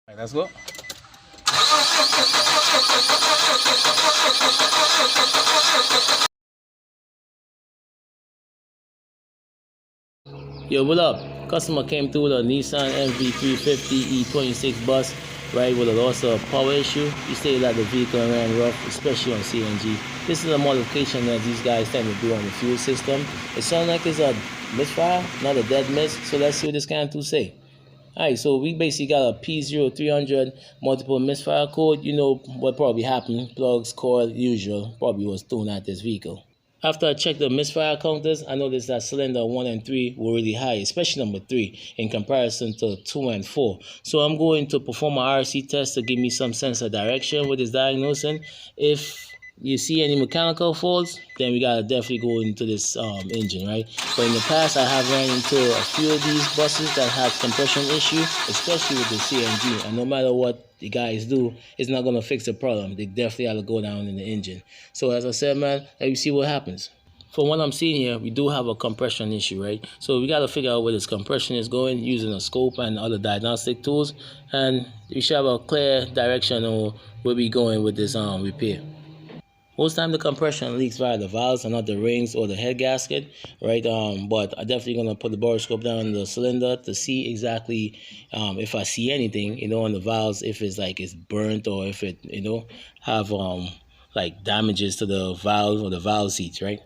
Right, let's go. Yo, what up? Customer came through with a Nissan NV350 E26 bus, right, with a loss of power issue. He stated that the vehicle ran rough, especially on CNG. This is a modification that these guys tend to do on the fuel system. It sounds like it's a misfire, not a dead miss. So let's see what this can say. Alright, so we basically got a P0300 multiple misfire code. You know what probably happened. Plugs, coil, usual, probably was thrown at this vehicle. After I checked the misfire counters, I noticed that cylinder 1 and 3 were really high, especially number 3, in comparison to 2 and 4. So I'm going to perform an RC test to give me some sense of direction with this diagnosing. If you see any mechanical faults, then we gotta definitely go into this engine, right? But in the past, I have ran into a few of these buses that have compression issue, especially with the CNG. And no matter what the guys do, it's not gonna fix the problem. They definitely have to go down in the engine. So as I said, man, let me see what happens. From what I'm seeing here, we do have a compression issue, right? So we got to figure out where this compression is going using a scope and other diagnostic tools, and we should have a clear direction on where we're going with this repair. Most time the compression leaks via the valves and not the rings or the head gasket, right? But I'm definitely gonna put the borescope down in the cylinder to see exactly if I see anything, you know, on the valves, if it's like it's burnt or if it, you know, have like damages to the valve or the valve seats, right?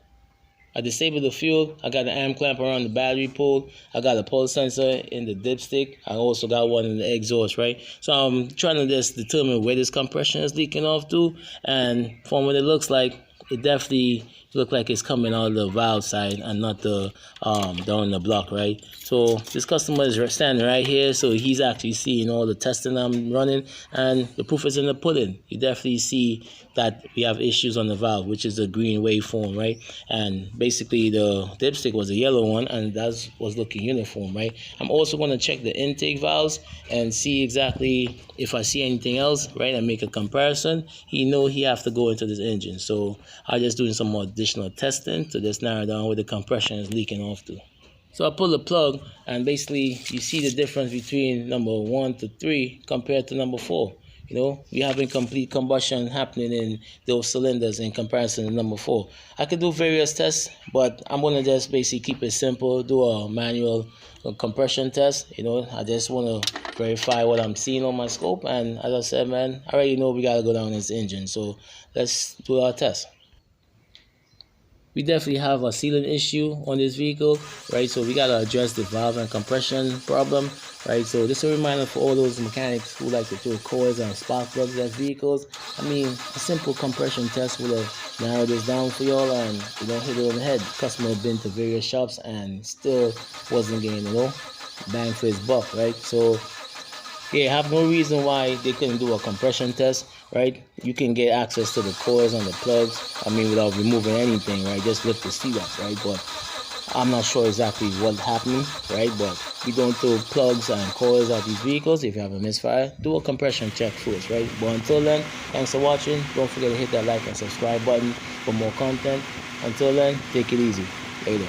I disabled the fuel. I got an arm clamp around the battery pole. I got a pulse sensor in the dipstick. I also got one in the exhaust, right? So I'm trying to just determine where this compression is leaking off to. And from what it looks like, it definitely looks like it's coming out of the valve side and not the down the block, right? So this customer is standing right here, so he's actually seeing all the testing I'm running, and the proof is in the pudding. You definitely see that we have issues on the valve, which is the green waveform, right? And basically the dipstick was a yellow one, and that was looking uniform, right? I'm also going to check the intake valves and see exactly if I see anything else, right, and make a comparison. He have to go into this engine, so I'm just doing some more additional testing to just narrow down where the compression is leaking off to. So I pull the plug, and basically you see the difference between number 1 to 3 compared to number 4. You know, we have incomplete combustion happening in those cylinders in comparison to number 4. I could do various tests, but I'm going to just basically keep it simple, do a manual compression test. You know, I just want to verify what I'm seeing on my scope. And as I said, man, I already know we got to go down this engine. So let's do our test. We definitely have a sealing issue on this vehicle, right? So we got to address the valve and compression problem, right? So this is a reminder for all those mechanics who like to throw coils and spark plugs at vehicles. I mean, a simple compression test would have narrowed this down for y'all, and you don't hit it on the head. Customer been to various shops and still wasn't getting, you know, bang for his buck, right? So yeah, have no reason why they couldn't do a compression test, right? You can get access to the coils and the plugs, I mean, without removing anything, right? Just lift the seat up, right? But I'm not sure exactly what's happening, right? But we don't throw plugs and coils at these vehicles. If you have a misfire, do a compression check first, right? But until then, thanks for watching. Don't forget to hit that like and subscribe button for more content. Until then, take it easy. Later.